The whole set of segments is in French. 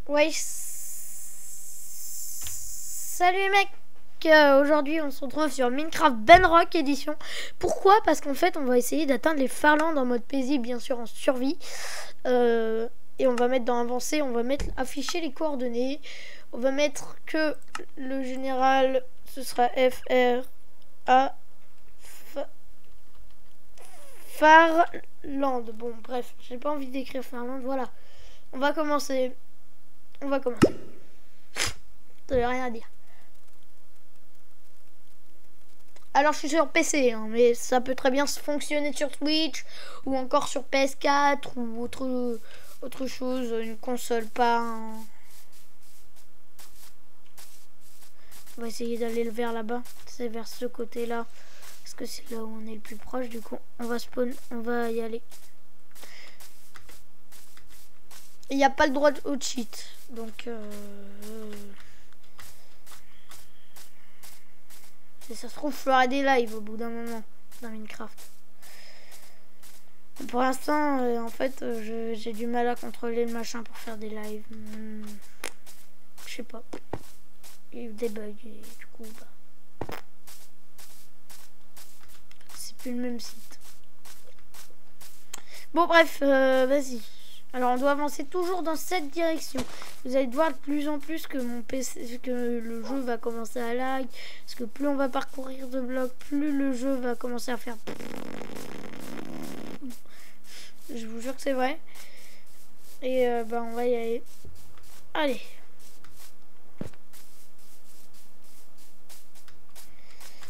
Ouais, salut mec. Aujourd'hui on se retrouve sur Minecraft Bedrock édition. Pourquoi? Parce qu'en fait on va essayer d'atteindre les Farlands en mode paisible, bien sûr en survie. Et on va mettre dans avancé, on va mettre afficher les coordonnées. On va mettre que le général, ce sera FR A Farland. Bon bref, j'ai pas envie d'écrire Farland, voilà. On va commencer. Ça veut rien à dire. Alors je suis sur PC, hein, mais ça peut très bien fonctionner sur Switch ou encore sur PS4 ou autre chose, une console, pas un... On va essayer d'aller vers là-bas, c'est vers ce côté-là, parce que c'est là où on est le plus proche. Du coup, on va spawn, on va y aller. Il n'y a pas le droit au cheat, donc si ça se trouve, je ferai des lives au bout d'un moment dans Minecraft. Pour l'instant, en fait, j'ai du mal à contrôler le machin pour faire des lives. Je sais pas. Il y a eu des bugs et du coup, bah, c'est plus le même site. Bon, bref, vas-y. Alors, on doit avancer toujours dans cette direction. Vous allez voir de plus en plus que mon PC, que le jeu va commencer à lag. Parce que plus on va parcourir de blocs, plus le jeu va commencer à faire... Je vous jure que c'est vrai. Et bah, on va y aller. Allez.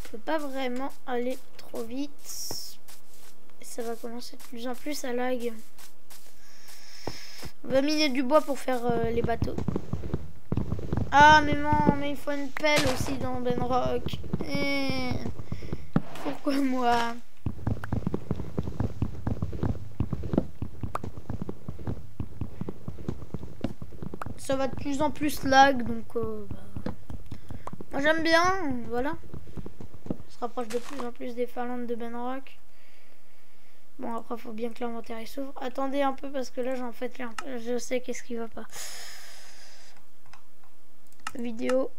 Je peux pas vraiment aller trop vite. Et ça va commencer de plus en plus à lag. On va miner du bois pour faire les bateaux. Ah mais non, mais il faut une pelle aussi dans Bedrock. Pourquoi moi? Ça va de plus en plus lag, donc bah, moi j'aime bien, voilà. On se rapproche de plus en plus des Farlands de Bedrock. Bon, après faut bien que l'inventaire s'ouvre. Attendez un peu parce que là j'en fais là, je sais qu'est-ce qui va pas. Vidéo.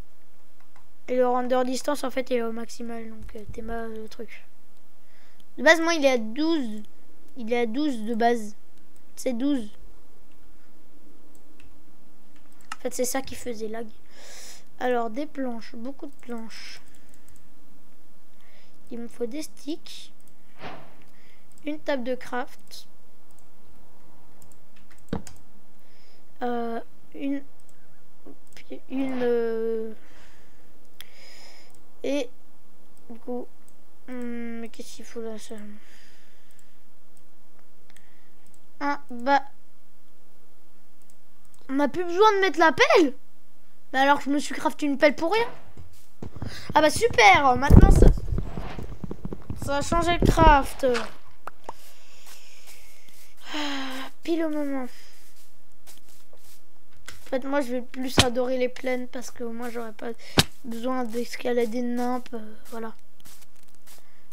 Et le render distance en fait il est au maximal, donc t'es mal le truc. De base moi il est à 12. Il est à 12 de base. C'est 12. En fait c'est ça qui faisait lag. Alors des planches, beaucoup de planches. Il me faut des sticks. Une table de craft. Et du coup mais qu'est-ce qu'il faut là ça? Bah on n'a plus besoin de mettre la pelle. Mais alors je me suis crafté une pelle pour rien. Ah bah super. Maintenant ça a changé le craft. Pile au moment. En fait, moi, je vais plus adorer les plaines parce que moi, j'aurais pas besoin d'escalader de nymphes. Voilà.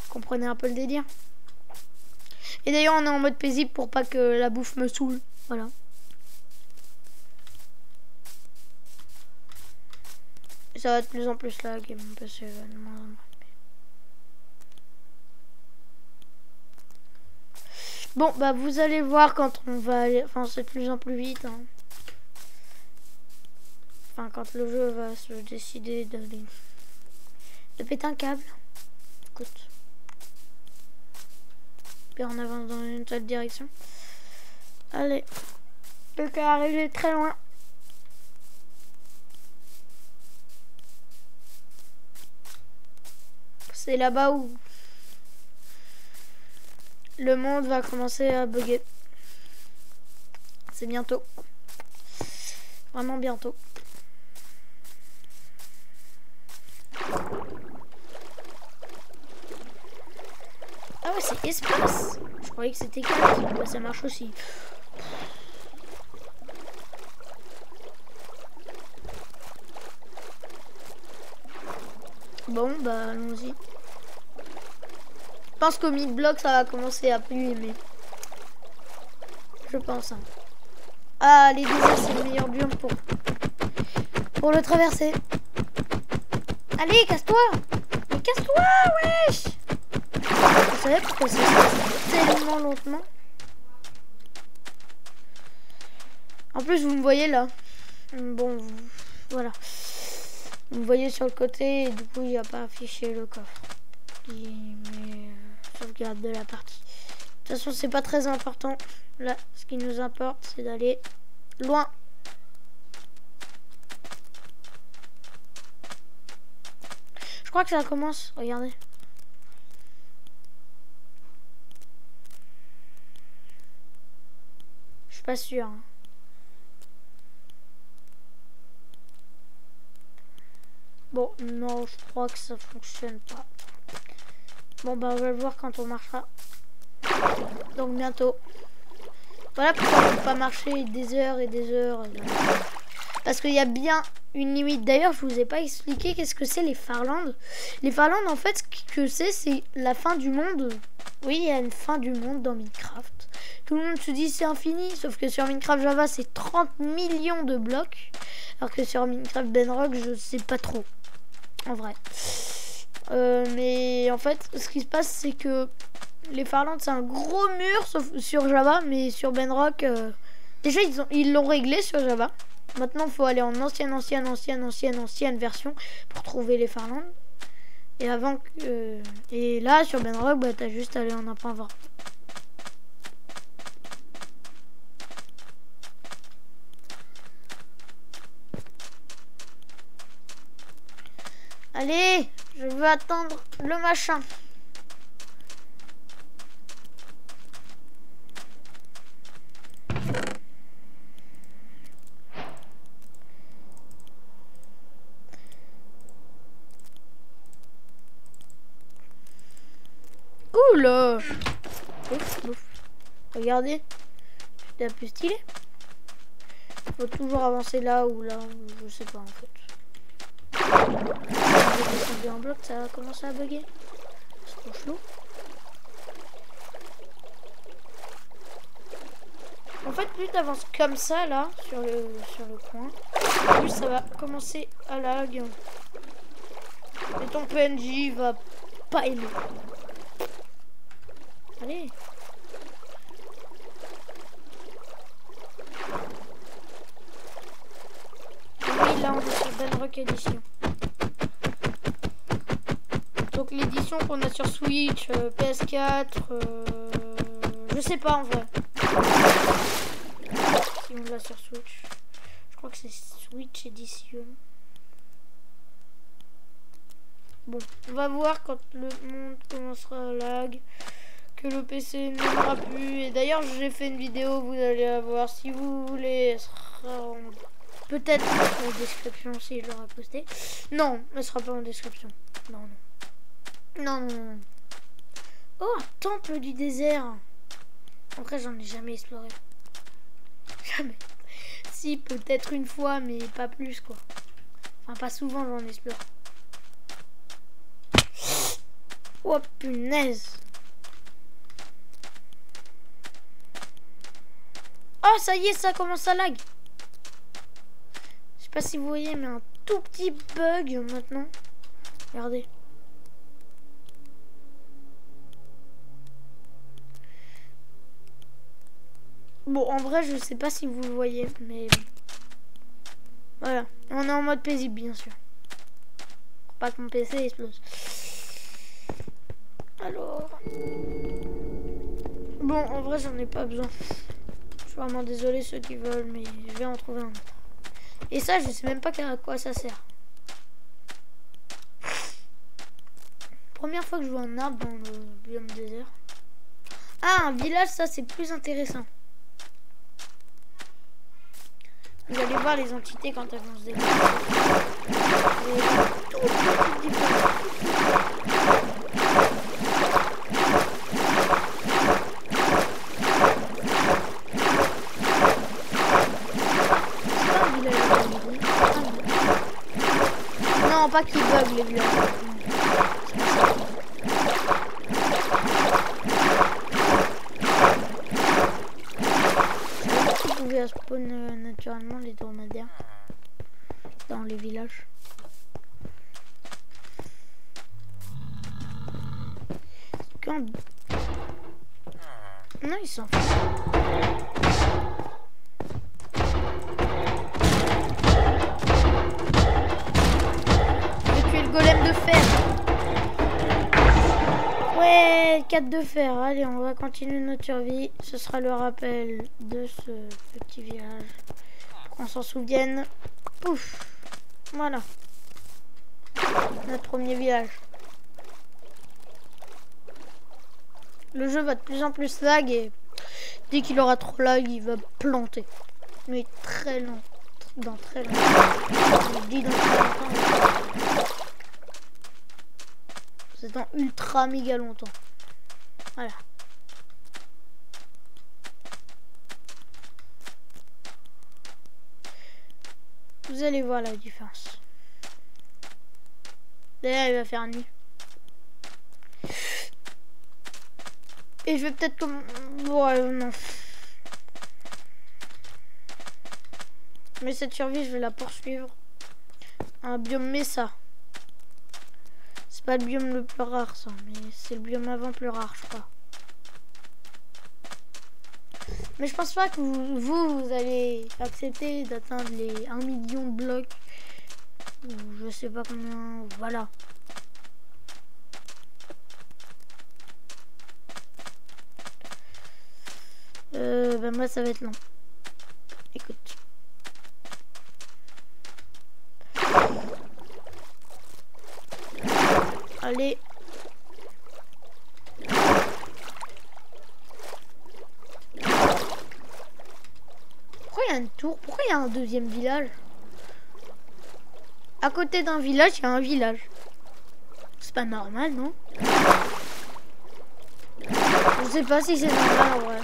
Vous comprenez un peu le délire. Et d'ailleurs, on est en mode paisible pour pas que la bouffe me saoule. Voilà. Et ça va de plus en plus lag et mon PC va de moins en moins. Bon, bah, vous allez voir quand on va aller... Enfin, c'est de plus en plus vite, hein. Enfin, quand le jeu va se décider de péter un câble. Écoute. Puis on avance dans une seule direction. Allez. Plus qu'à arriver très loin. C'est là-bas où le monde va commencer à bugger. C'est bientôt. Vraiment bientôt. Ah ouais, c'est espace. Je croyais que c'était carte. Bah, ça marche aussi. Bon, bah allons-y. Je pense qu'au mid-block, ça va commencer à pluie, mais... Je pense. Hein. Ah, les déserts, c'est le meilleur biome pour pour le traverser. Allez, casse-toi! Mais casse-toi, wesh! Vous savez pourquoi ça se passe tellement lentement? En plus, vous me voyez là. Bon, voilà. Vous me voyez sur le côté et du coup, il n'y a pas affiché le coffre. Mais sauvegarde de la partie. De toute façon, c'est pas très important. Là, ce qui nous importe, c'est d'aller loin. Je crois que ça commence. Regardez. Je suis pas sûr. Hein. Bon, non, je crois que ça fonctionne pas. Bon, bah, on va le voir quand on marchera. Donc, bientôt. Voilà pourquoi on ne peut pas marcher des heures et des heures. Parce qu'il y a bien une limite. D'ailleurs, je vous ai pas expliqué qu'est-ce que c'est les Farlands. Les Farlands, en fait, ce que c'est la fin du monde. Oui, il y a une fin du monde dans Minecraft. Tout le monde se dit c'est infini, sauf que sur Minecraft Java, c'est 30 millions de blocs. Alors que sur Minecraft Bedrock, je sais pas trop. En vrai. Mais en fait, ce qui se passe, c'est que les Farlands, c'est un gros mur sauf sur Java, mais sur Bedrock, déjà, ils l'ont réglé sur Java. Maintenant, il faut aller en ancienne version pour trouver les Farlands. Et avant que... et là, sur Bedrock, bah, t'as juste à aller en 1.20. Allez, je veux attendre le machin. Oula! Ouf, ouf. Regardez, c'était un peu stylé. Faut toujours avancer là ou là, je sais pas en fait. Un bloc, ça a commencé à bugger. C'est trop chelou. En fait, plus tu avances comme ça là sur le coin, plus ça va commencer à lag. Et ton PNJ va pas aimer. Allez. Oui, là on est sur Bedrock Edition. Donc l'édition qu'on a sur Switch, PS4, je sais pas en vrai. Si on l'a sur Switch. Je crois que c'est Switch Edition. Bon, on va voir quand le monde commencera à lag. Que le PC n'aimera plus. Et d'ailleurs, j'ai fait une vidéo, vous allez la voir si vous voulez. Elle sera peut-être en description si je l'aurai posté. Non, elle sera pas en description. Non, non. Non, non, non. Oh, un temple du désert. En vrai, j'en ai jamais exploré. Jamais. Si, peut-être une fois, mais pas plus, quoi. Enfin, pas souvent, j'en explore. Oh, punaise. Oh, ça y est, ça commence à lag. Je sais pas si vous voyez, mais un tout petit bug maintenant. Regardez. Bon, en vrai, je sais pas si vous le voyez, mais... Voilà. On est en mode paisible, bien sûr. Pour pas que mon PC explose. Alors... Bon, en vrai, j'en ai pas besoin. Je suis vraiment désolé ceux qui veulent, mais je vais en trouver un autre. Et ça, je sais même pas à quoi ça sert. Première fois que je vois un arbre dans le biome désert. Ah, un village, ça c'est plus intéressant. Vous allez voir les entités quand elles vont se déplacer. Non, pas qu'ils bug les villages. Vous pouvez spawn naturellement les dromadaires. dans les villages. Quand... Non, ils s'en foutent. Je vais tuer le golem de fer. Ouais, 4 de fer. Allez, on va continuer notre survie. Ce sera le rappel de ce petit village. Pour qu'on s'en souvienne. Pouf. Voilà. Notre premier village. Le jeu va de plus en plus lag et dès qu'il aura trop lag, il va planter. Mais très lent. Dans très longtemps. Je dis dans très longtemps. C'est dans ultra méga longtemps. Voilà. Vous allez voir la différence. D'ailleurs, il va faire nuit. Et je vais peut-être comme... Ouais, non. Mais cette survie, je vais la poursuivre. Un biome Mesa. C'est pas le biome le plus rare, ça. Mais c'est le biome avant plus rare, je crois. Mais je pense pas que vous allez accepter d'atteindre les 1 million de blocs. Ou je sais pas combien. Voilà. Ben moi ça va être long. Écoute. Allez. Pourquoi il y a une tour? Pourquoi il y a un deuxième village? À côté d'un village, il y a un village. C'est pas normal, non? Je sais pas si c'est normal, ouais.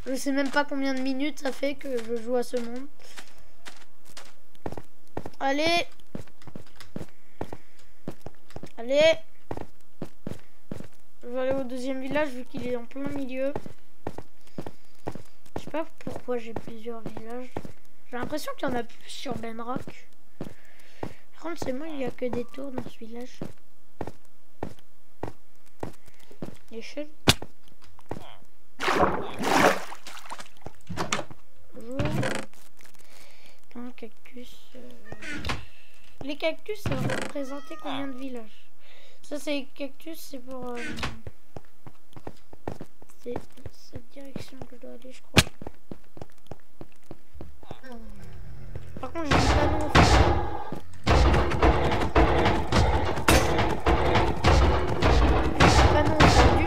Je sais même pas combien de minutes ça fait que je joue à ce monde. Allez. Allez. Je vais aller au deuxième village vu qu'il est en plein milieu. Je sais pas pourquoi j'ai plusieurs villages. J'ai l'impression qu'il y en a plus sur Benrock. Par contre, c'est moi, il n'y a que des tours dans ce village. L'échelle. Bonjour. Un cactus. Les cactus, ça va représenter combien de villages? Ça, c'est les cactus, c'est pour... c'est cette direction que je dois aller, je crois. Par contre, j'ai pas non. Pas non entendu.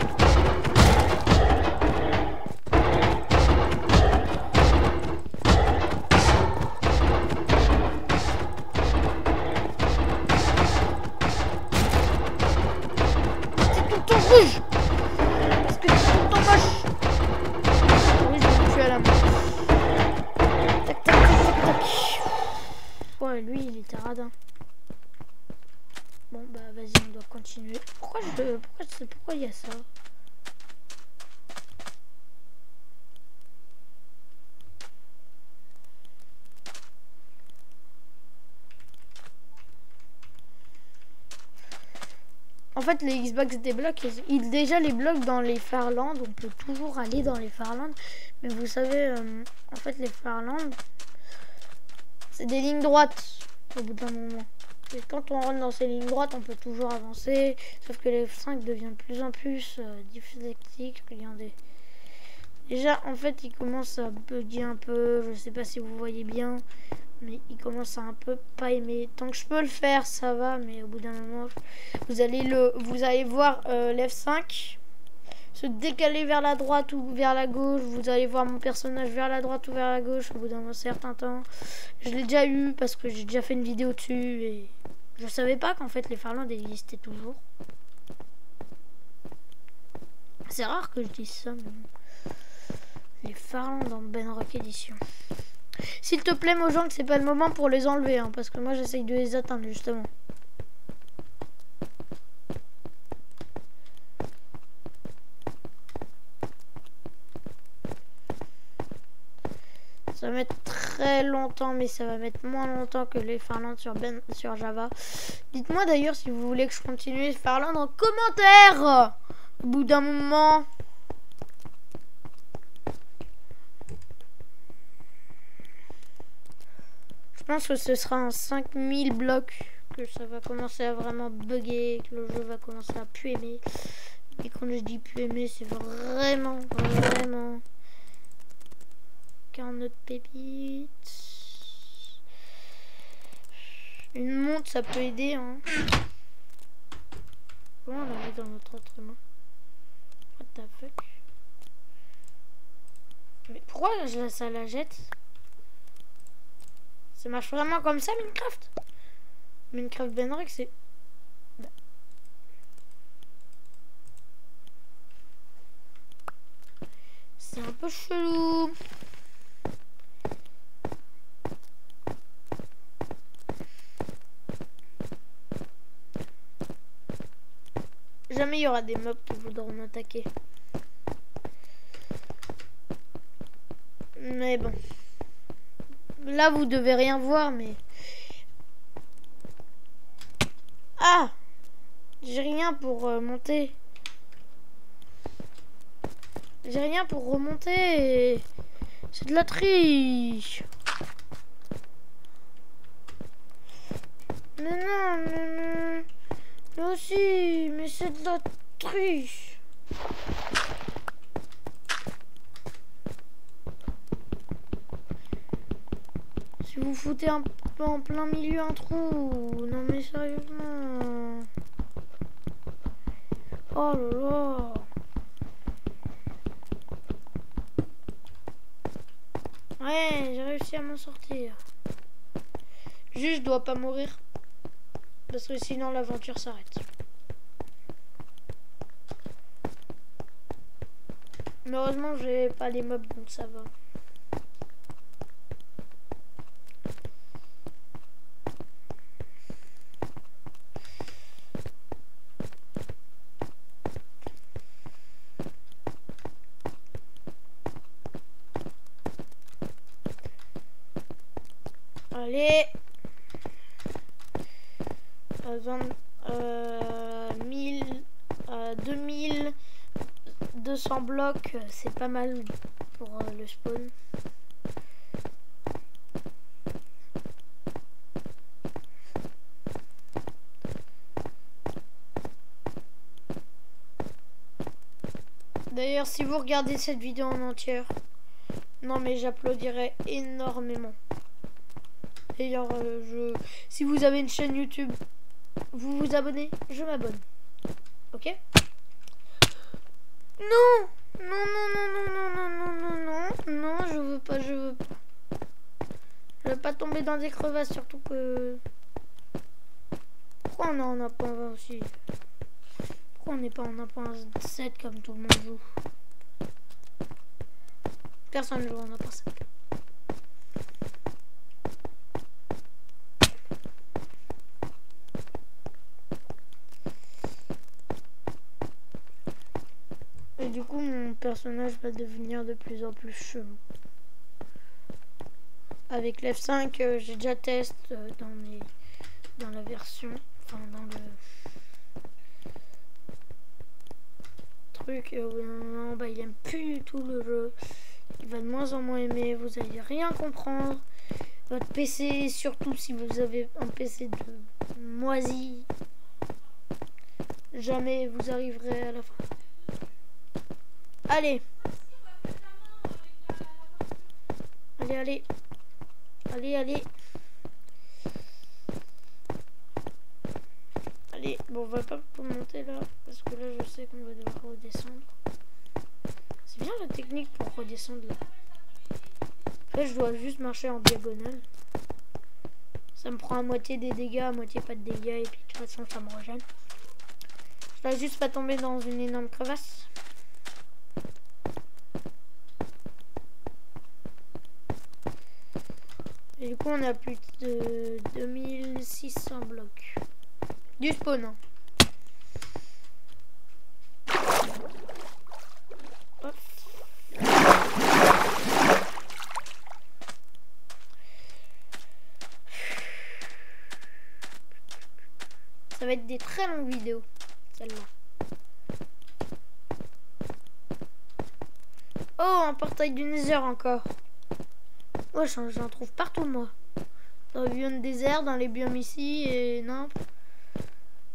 C'est tout le temps rouge. Parce que c'est tout le temps moche. Oui, je me tue à la main. Tac, tac, tac, tac, tac. Ouais, lui, il était radin. Bon, bah, vas-y, on doit continuer. Pourquoi il y a ça? En fait, les Xbox débloquent. Déjà, les blocs dans les Farlands, on peut toujours aller dans les Farlands. Mais vous savez, en fait, les Farlands, c'est des lignes droites au bout d'un moment. Et quand on rentre dans ces lignes droites, on peut toujours avancer. Sauf que les F5 deviennent de plus en plus dyslexiques. Regardez. Déjà, en fait, il commence à bugger un peu. Je sais pas si vous voyez bien. Mais il commence à un peu pas aimer. Tant que je peux le faire, ça va. Mais au bout d'un moment, vous allez voir l'F5 se décaler vers la droite ou vers la gauche. Vous allez voir mon personnage vers la droite ou vers la gauche au bout d'un certain temps. Je l'ai déjà eu parce que j'ai déjà fait une vidéo dessus et je savais pas qu'en fait les Farlands existaient toujours. C'est rare que je dise ça, mais bon. Les Farlands dans Benrock Edition. S'il te plaît, Mojang, c'est pas le moment pour les enlever, hein, parce que moi j'essaye de les atteindre justement. Ça va mettre très longtemps, mais ça va mettre moins longtemps que les Farlands sur Java. Dites-moi d'ailleurs si vous voulez que je continue les Farlands en commentaire au bout d'un moment. Je pense que ce sera un 5000 blocs que ça va commencer à vraiment bugger, que le jeu va commencer à plus aimer. Et quand je dis plus aimer, c'est vraiment qu'un autre pépite. Une montre, ça peut aider, hein. Comment on la met dans notre autre main? What the fuck? Mais pourquoi ça la jette? Ça marche vraiment comme ça, Minecraft? Minecraft Benrock, c'est... C'est un peu chelou. Jamais il y aura des mobs qui voudront attaquer. Mais bon. Là, vous devez rien voir, mais... Ah! J'ai rien pour monter. J'ai rien pour remonter. C'est de la triche. Mais non, mais aussi, mais c'est de la triche. Si vous foutez un peu en plein milieu un trou. Non mais sérieusement. Oh là là. Ouais, j'ai réussi à m'en sortir. Juste, je dois pas mourir. Parce que sinon, l'aventure s'arrête. Mais heureusement, j'ai pas les mobs, donc ça va. Allez. 2200 blocs, c'est pas mal pour le spawn. D'ailleurs, si vous regardez cette vidéo en entière, non mais j'applaudirais énormément. D'ailleurs, si vous avez une chaîne YouTube, vous vous abonnez, je m'abonne. Ok? Non! Non, non, non, non, non, non, non, non, non, non, je veux pas, je veux pas. Je veux pas tomber dans des crevasses, surtout que... Pourquoi on est en 1.20 aussi? Pourquoi on n'est pas en 1.7 comme tout le monde joue? Personne ne joue en 1.7. Et du coup, mon personnage va devenir de plus en plus chelou. Avec l'F5, j'ai déjà testé dans la version, enfin dans le truc. Non, bah, il aime plus du tout le jeu. Il va de moins en moins aimer. Vous allez rien comprendre. Votre PC, surtout si vous avez un PC de moisi, jamais vous arriverez à la fin. Allez. Allez, allez. Allez, allez. Allez, bon, on va pas monter là, parce que là, je sais qu'on va devoir redescendre. C'est bien la technique pour redescendre là. En fait, je dois juste marcher en diagonale. Ça me prend à moitié des dégâts, à moitié pas de dégâts, et puis de toute façon, ça me régène. Je dois juste pas tomber dans une énorme crevasse. Et du coup, on a plus de 2600 blocs. Du spawn. Hein. Hop. être des très longues vidéos, celle-là. Oh, un portail du Nether encore. Ouais, j'en trouve partout, moi. Dans le biome désert, dans les biomes ici, et non.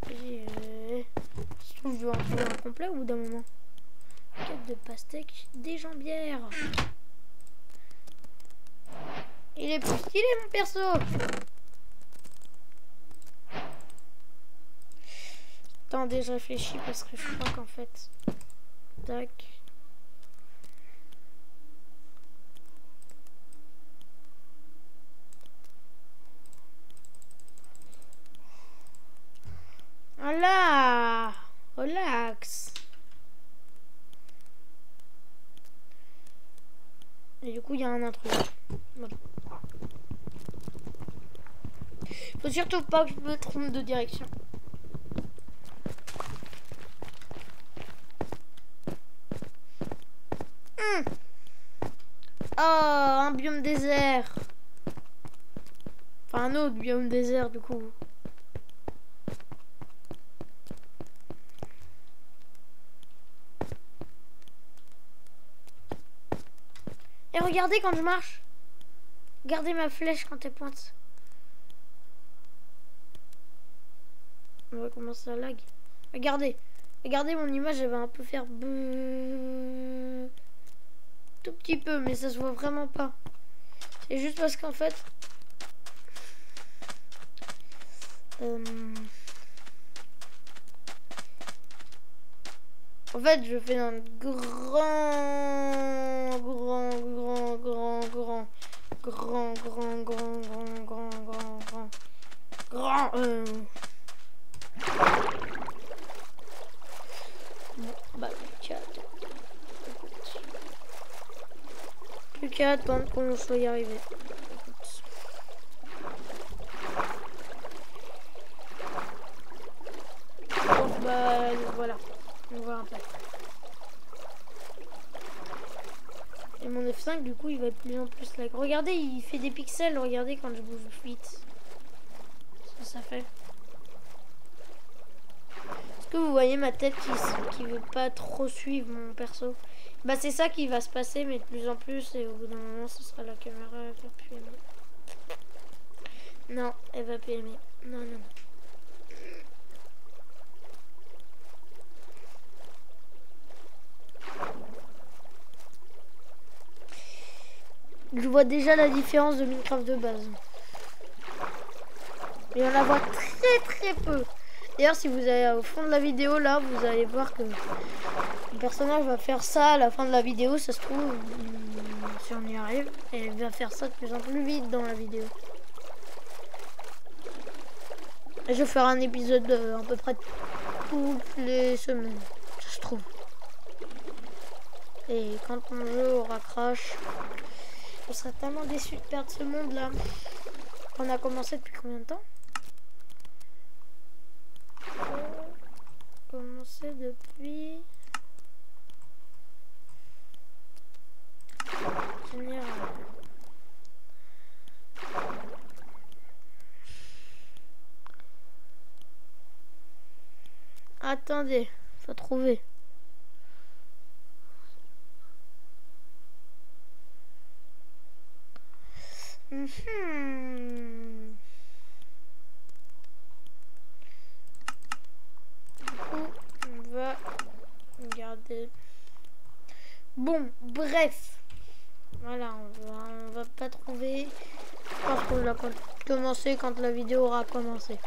Je trouve que je vais en trouver un complet au bout d'un moment. Quête de pastèque, des jambières. Il est plus stylé, mon perso. Attendez, je réfléchis parce que je crois qu'en fait... Tac. Voilà. Relax. Et du coup, il y a un intrus. Voilà. Faut surtout pas que je me trompe de direction. Oh, un biome désert. Enfin, un autre biome désert, du coup. Et regardez quand je marche. Regardez ma flèche quand elle pointe. On va commencer à lag. Regardez. Regardez, mon image, elle va un peu faire... Tout petit peu, mais ça se voit vraiment pas. C'est juste parce qu'en fait... En fait, je fais un grand Bon, bah, plus qu'à attendre qu'on soit y arrivé. Bon, bah, voilà. On voit un peu. Et mon F5, du coup, il va de plus en plus lag. Regardez, il fait des pixels. Regardez quand je bouge vite. Ce que ça fait. Est-ce que vous voyez ma tête qui veut pas trop suivre mon perso? Bah, c'est ça qui va se passer, mais de plus en plus. Et au bout d'un moment, ce sera la caméra. Elle va plus aimer. Non, elle va plus aimer. Non, non, non. Je vois déjà la différence de Minecraft de base. Et on la voit très peu. D'ailleurs, si vous allez au fond de la vidéo, là, vous allez voir que le personnage va faire ça à la fin de la vidéo. Ça se trouve, si on y arrive, et il va faire ça de plus en plus vite dans la vidéo. Et je ferai un épisode à peu près toutes les semaines, ça se trouve. Et quand mon jeu aura crash, je serais tellement déçu de perdre ce monde là. On a commencé depuis combien de temps? Commencé depuis général. Attendez, faut trouver. Du coup, on va regarder. Bon, bref. Voilà, on va pas trouver. Je pense qu'on l'a commencé quand la vidéo aura commencé.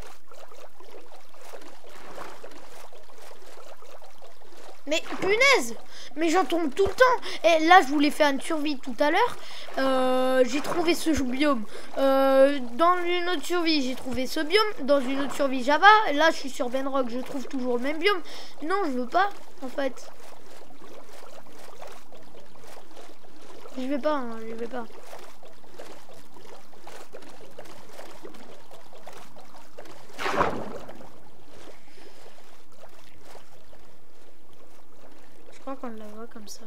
Mais punaise! Mais j'en tombe tout le temps. Et là, je voulais faire une survie tout à l'heure. J'ai trouvé ce biome. Dans une autre survie, j'ai trouvé ce biome. Dans une autre survie, Java. Là, je suis sur Bedrock, je trouve toujours le même biome. Non, je veux pas, en fait. Je vais pas, hein, je vais pas. Je crois qu'on la voit comme ça.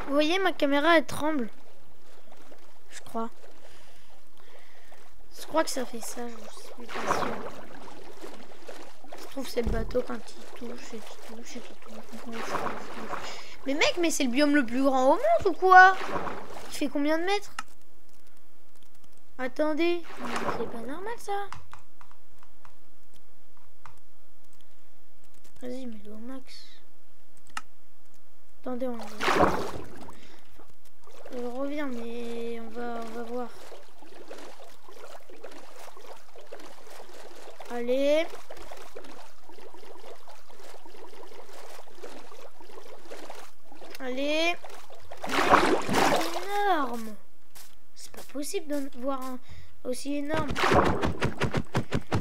Vous voyez, ma caméra, elle tremble. crois. Je crois que ça fait ça, je suis pas sûre. Je trouve c'est le bateau quand il touche et qui touche et qui touche. Mais mec, mais c'est le biome le plus grand au monde ou quoi? Il fait combien de mètres? Attendez, c'est pas normal ça. Vas-y, mets-le au max. Attendez, on va... Je reviens, mais on va voir. Allez. Allez. Énorme. C'est pas possible de voir un aussi énorme.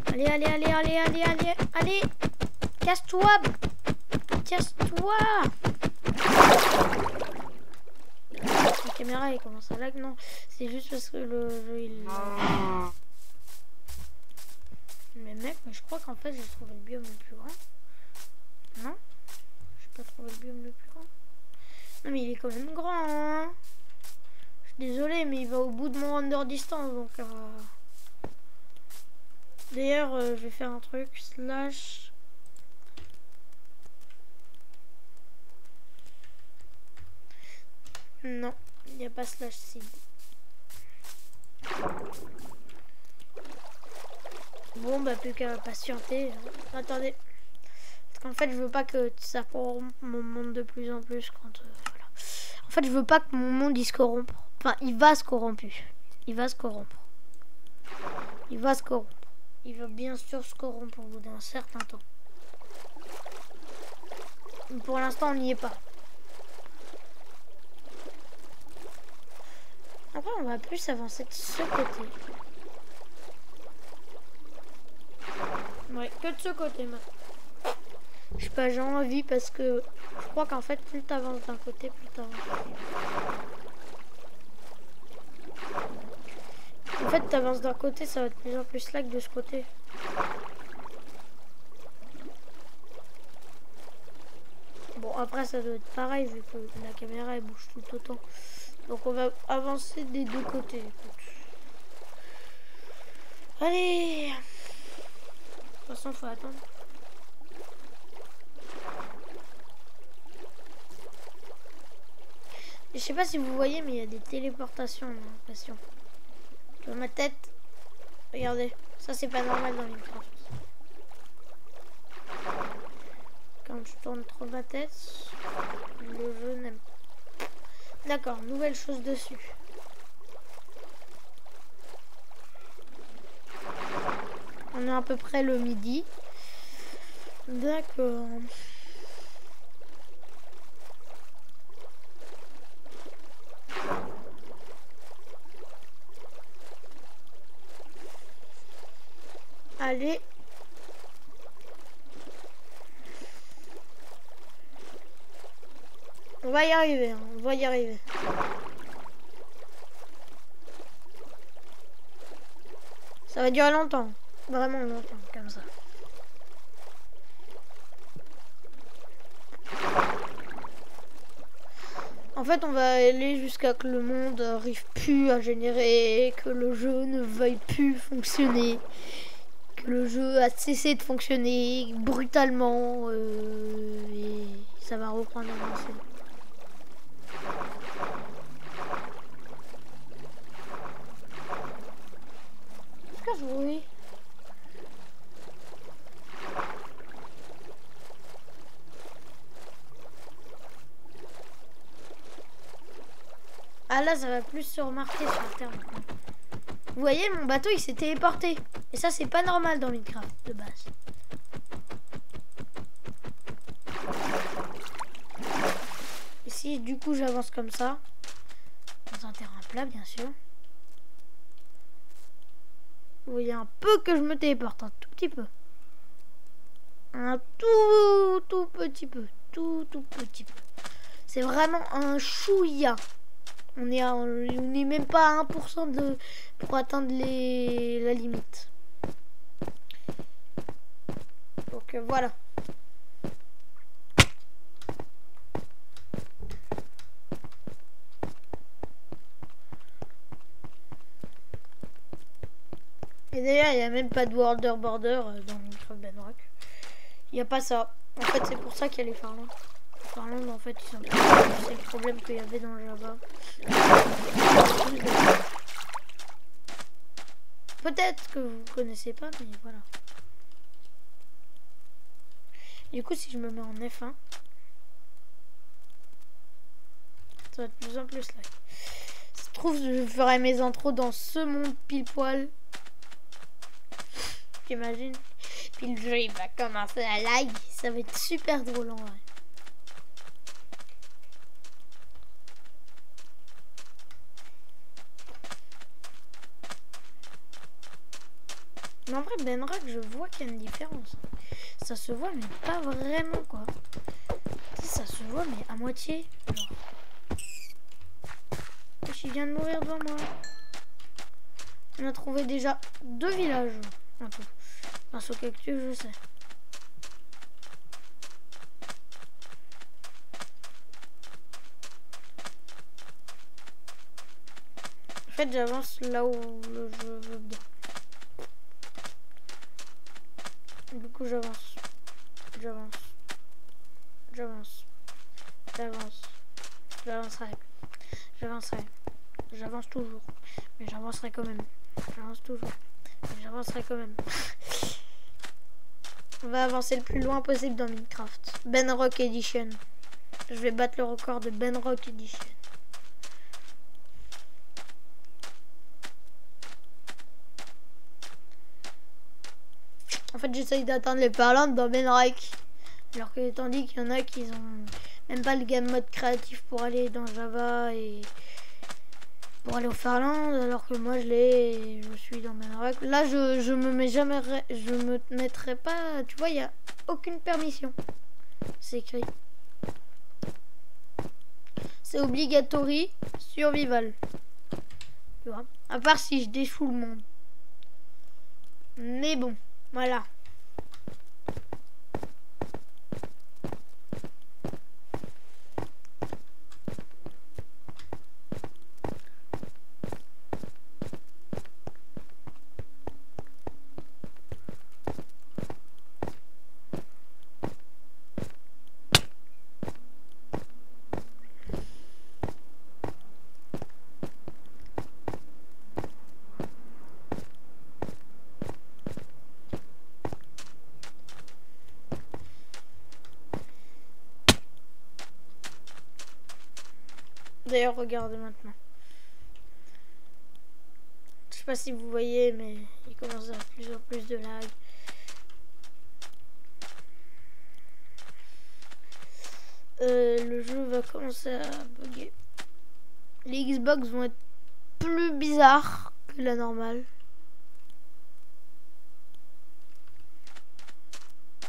Allez, allez, allez, allez, allez, allez, allez. Casse-toi. Casse-toi. La caméra, elle commence à lag. Non, c'est juste parce que le jeu, il... Mais mec, mais je crois qu'en fait, j'ai trouvé le biome le plus grand. Non? J'ai pas trouvé le biome le plus grand. Non, mais il est quand même grand, hein. Je suis désolé, mais il va au bout de mon render distance, donc... D'ailleurs, je vais faire un truc, slash... Non, il n'y a pas slash seed. Bon, bah plus qu'à patienter. Attendez. Parce qu'en fait, je veux pas que ça corrompe mon monde de plus en plus quand... voilà. En fait, je veux pas que mon monde, il se corrompe. Enfin, il va se corrompre. Il va se corrompre. Il va se corrompre. Il va bien sûr se corrompre au bout d'un certain temps. Pour l'instant, on n'y est pas. Après, on va plus avancer de ce côté. Ouais, que de ce côté maintenant. Je sais pas, j'ai envie parce que je crois qu'en fait, plus t'avances d'un côté, plus t'avances. En fait, t'avances d'un côté, ça va être de plus en plus lag de ce côté. Bon, après, ça doit être pareil vu que la caméra elle bouge tout autant. Donc, on va avancer des deux côtés. Écoute. Allez! De toute façon, faut attendre. Je sais pas si vous voyez, mais il y a des téléportations, j'ai l'impression. Dans ma tête. Regardez, ça c'est pas normal dans Minecraft. Quand je tourne trop ma tête, le jeu n'aime pas. D'accord, nouvelle chose dessus. On est à peu près le midi. D'accord. Allez. On va y arriver, hein. On va y arriver. Ça va durer longtemps. Vraiment longtemps, comme ça. En fait, on va aller jusqu'à que le monde arrive plus à générer, que le jeu ne veuille plus fonctionner, que le jeu a cessé de fonctionner brutalement et ça va reprendre à avancer. Est-ce que je bruit? Ah là, ça va plus se remarquer sur la terre maintenant. Vous voyez, mon bateau, il s'est téléporté. Et ça, c'est pas normal dans Minecraft, de base. Et si, du coup, j'avance comme ça, dans un terrain plat, bien sûr. Vous voyez un peu que je me téléporte, un tout petit peu. Un tout petit peu. Tout petit peu. C'est vraiment un chouïa. On est même pas à 1% pour atteindre la limite. Donc voilà. Et d'ailleurs, il n'y a même pas de Border dans Minecraft Bedrock. Il n'y a pas ça. En fait, c'est pour ça qu'il y a les Farlands. Les Farlands, en fait, ils sont... C'est le problème qu'il y avait dans Java. Peut-être que vous connaissez pas, mais voilà. Du coup, si je me mets en F1, ça va de plus en plus là. Ça se trouve, je ferai mes intros dans ce monde pile poil. J'imagine. Puis le jeu, il va commencer à lag. Ça va être super drôle en vrai. Mais en vrai, Bedrock, je vois qu'il y a une différence. Ça se voit, mais pas vraiment, quoi. Ça se voit, mais à moitié. Genre. Il vient de mourir devant moi. On a trouvé déjà 2 villages. Un peu. Grâce au cactus, je sais. En fait, j'avance là où le jeu veut bien. Du coup, j'avance. J'avance. J'avance. J'avance. J'avancerai. J'avancerai. J'avance toujours. Mais j'avancerai quand même. J'avance toujours. Mais j'avancerai quand même. On va avancer le plus loin possible dans Minecraft. Bedrock Edition. Je vais battre le record de Bedrock Edition. En fait, j'essaye d'atteindre les parlants dans Bedrock. Alors que tandis qu'il y en a qui ont même pas le game mode créatif pour aller dans Java et pour aller au Farland, alors que moi je l'ai et je suis dans Bedrock. Là, je me mets jamais, je me mettrai pas. Tu vois, il y a aucune permission. C'est écrit. C'est obligatory survival. Tu vois. À part si je déchoue le monde. Mais bon, voilà. D'ailleurs, regardez maintenant. Je sais pas si vous voyez, mais il commence à avoir plus en plus de lag. Le jeu va commencer à bugger. Les Xbox vont être plus bizarres que la normale.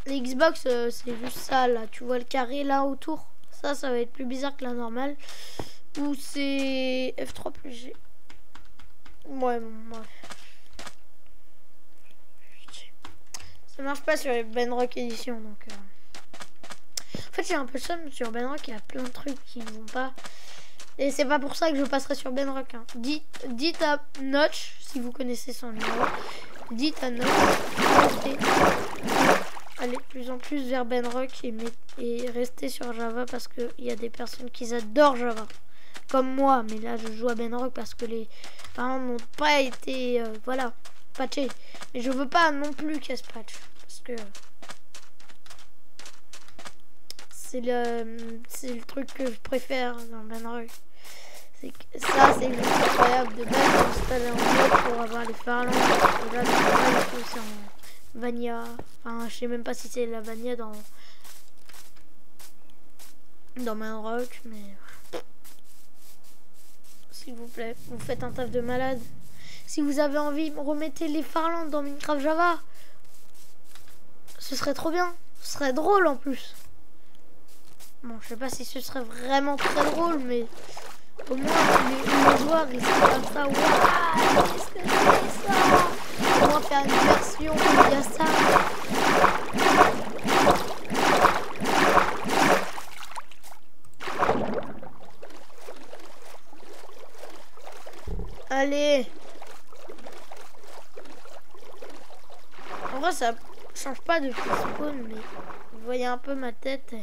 Les Xbox, c'est juste ça là. Tu vois le carré là autour. Ça va être plus bizarre que la normale. Ou c'est F3 plus G. Ouais, bref. Ça marche pas sur les Bedrock Edition, donc... En fait, j'ai un peu le seum sur Bedrock, il y a plein de trucs qui ne vont pas. Et c'est pas pour ça que je passerai sur Bedrock. Hein. Dites à Notch, si vous connaissez son numéro, dites à Notch, allez de plus en plus vers Bedrock et rester sur Java parce qu'il y a des personnes qui adorent Java. Comme moi, mais là je joue à Bedrock parce que les parents n'ont pas été voilà, patchés. Mais je veux pas non plus qu'elle se patch parce que c'est le truc que je préfère dans Bedrock. Ça c'est juste incroyable de base d'installer en mode pour avoir les Farlands. Là c'est en Vanilla. Enfin je sais même pas si c'est la Vanilla dans Bedrock, mais s'il vous plaît, vous faites un taf de malade. Si vous avez envie, remettez les Farlands dans Minecraft Java. Ce serait trop bien. Ce serait drôle en plus. Bon, je sais pas si ce serait vraiment très drôle, mais au moins les joueurs ils seraient comme ça. Waouh, qu'est-ce que c'est ça? Au moins faire une version où il y a ça. Allez. change pas depuis le spawn, mais vous voyez un peu ma tête.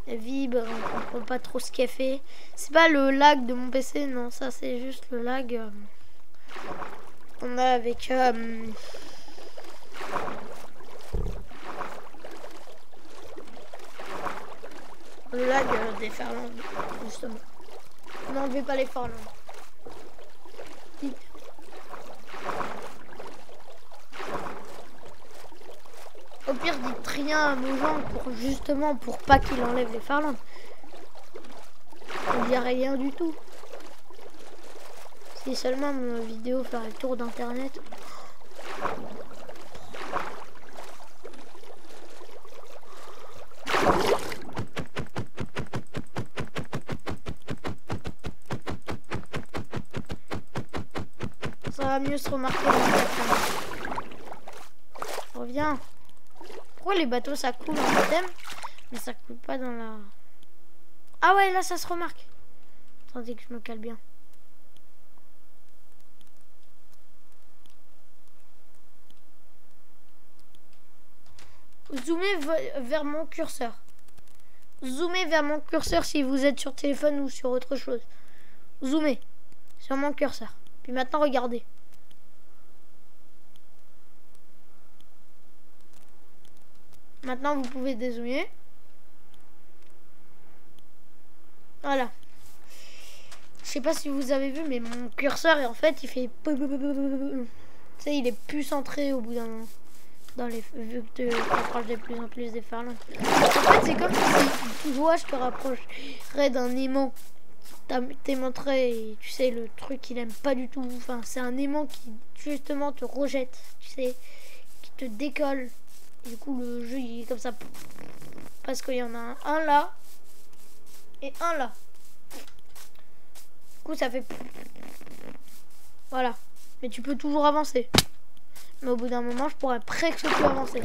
Elle vibre, on comprend pas trop ce qu'elle fait. C'est pas le lag de mon PC, non, ça c'est juste le lag qu'on a avec le lag des Farlands, justement. N'enlevez pas les Farlands. Au pire, dites rien à Mojang pour pas qu'il enlève les Farlands. On dirait rien du tout. Si seulement ma vidéo ferait le tour d'internet. Ça va mieux se remarquer dans la caméra. Reviens. Pourquoi les bateaux ça coule en thème, mais ça coule pas dans la... Ah ouais, là ça se remarque. Attendez que je me cale bien. Zoomez vers mon curseur. Zoomez vers mon curseur si vous êtes sur téléphone ou sur autre chose. Zoomez sur mon curseur. Puis maintenant regardez. Maintenant vous pouvez dézoomer. Voilà. Je sais pas si vous avez vu, mais mon curseur en fait il fait... Tu sais, il est plus centré au bout d'un moment. Dans les... Vu que tu rapproches de plus en plus des Farlands. En fait c'est comme si toi je te rapprocherais d'un aimant. T'es montré, et tu sais, le truc qu'il aime pas du tout. Enfin, c'est un aimant qui justement te rejette, tu sais, qui te décolle. Et du coup, le jeu il est comme ça. Parce qu'il y en a un là et un là. Du coup, ça fait... Voilà. Mais tu peux toujours avancer. Mais au bout d'un moment, je pourrais presque plus avancer.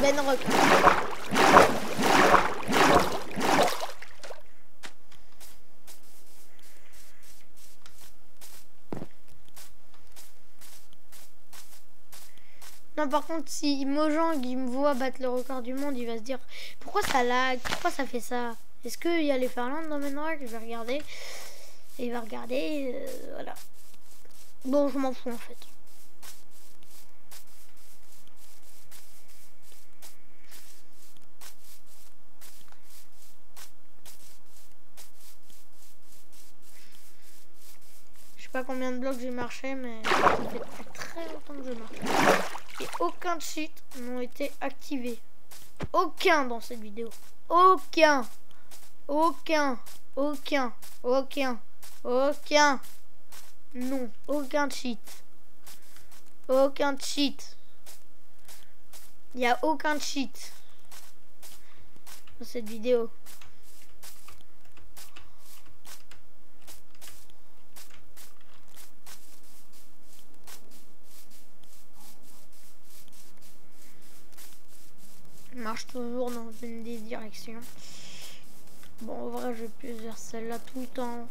Benrock. Non, par contre, si Mojang il me voit battre le record du monde, il va se dire pourquoi ça lag, pourquoi ça fait ça. Est-ce qu'il y a les Farlands dans Benrock? Je vais regarder. Et il va regarder. Voilà. Bon, je m'en fous en fait. Je sais pas combien de blocs j'ai marché, mais ça fait depuis très longtemps que je marche. Et aucun cheat n'ont été activés. Aucun dans cette vidéo. Aucun. Aucun. Aucun. Aucun. Aucun. Non. Aucun cheat. Aucun cheat. Il n'y a aucun cheat dans cette vidéo. Je marche toujours dans une des directions. Bon, en vrai, je vais plus vers celle-là tout le temps.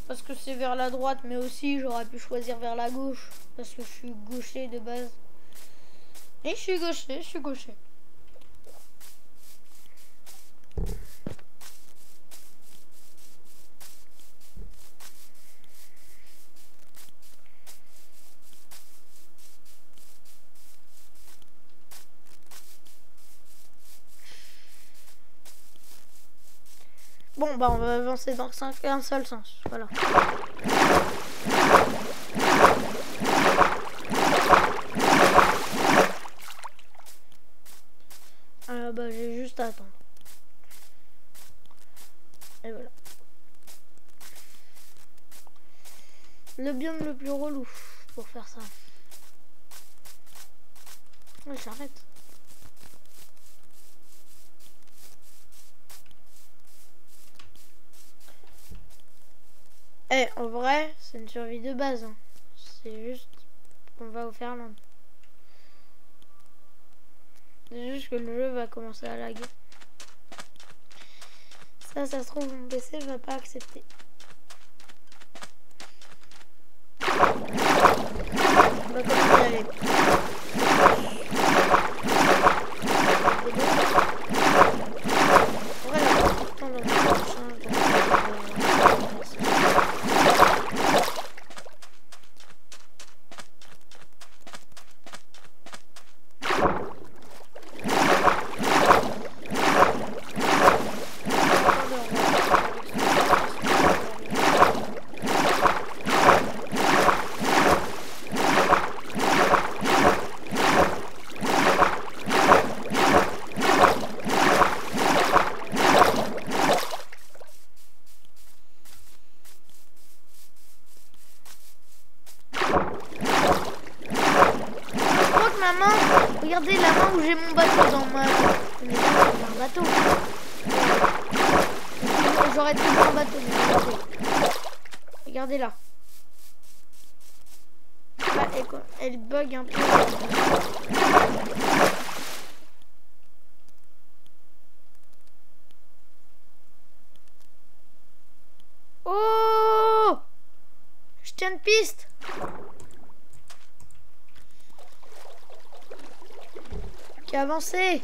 Parce que c'est vers la droite, mais aussi j'aurais pu choisir vers la gauche. Parce que je suis gaucher de base. Et je suis gaucher, je suis gaucher. Bon, bah on va avancer dans un seul sens. Voilà. Bah j'ai juste à attendre. Et voilà. Le biome le plus relou pour faire ça. Ouais, j'arrête. Eh, en vrai, c'est une survie de base. Hein. C'est juste qu'on va au Farlands. C'est juste que le jeu va commencer à laguer. Ça se trouve, mon PC va pas accepter. Allez. Regardez la main où j'ai mon bateau dans ma... Mais là, c'est un bateau. J'aurais toujours un bateau. Regardez là. Là, elle bug un peu. Oh! Je tiens une piste. Qui a avancé.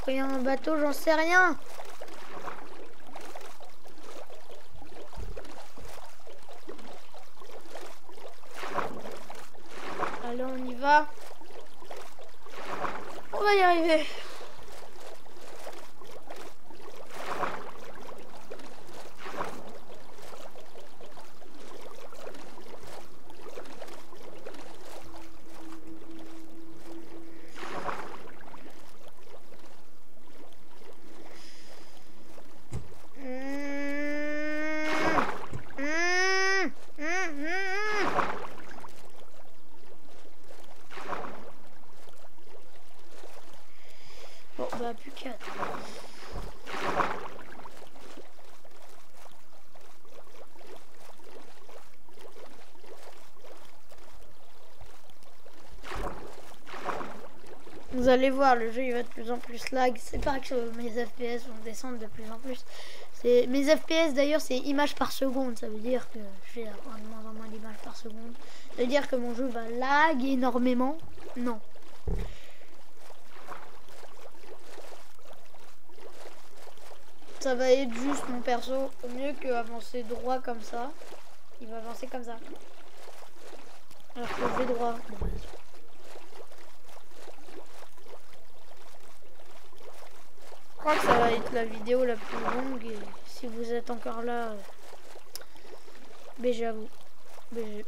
Il y a un bateau, j'en sais rien. Allez, on y va. On va y arriver. Bon, bah plus qu'à... Vous allez voir, le jeu il va de plus en plus lag. C'est pas que mes FPS vont descendre de plus en plus. Mes FPS d'ailleurs c'est images par seconde. Ça veut dire que je vais avoir de moins en moins d'images par seconde. Ça veut dire que mon jeu va lag énormément. Non. Ça va être juste mon perso. Au mieux que avancer droit comme ça. Il va avancer comme ça. Alors que je vais droit. Je crois que ça va être la vidéo la plus longue et si vous êtes encore là, BG à vous. BG.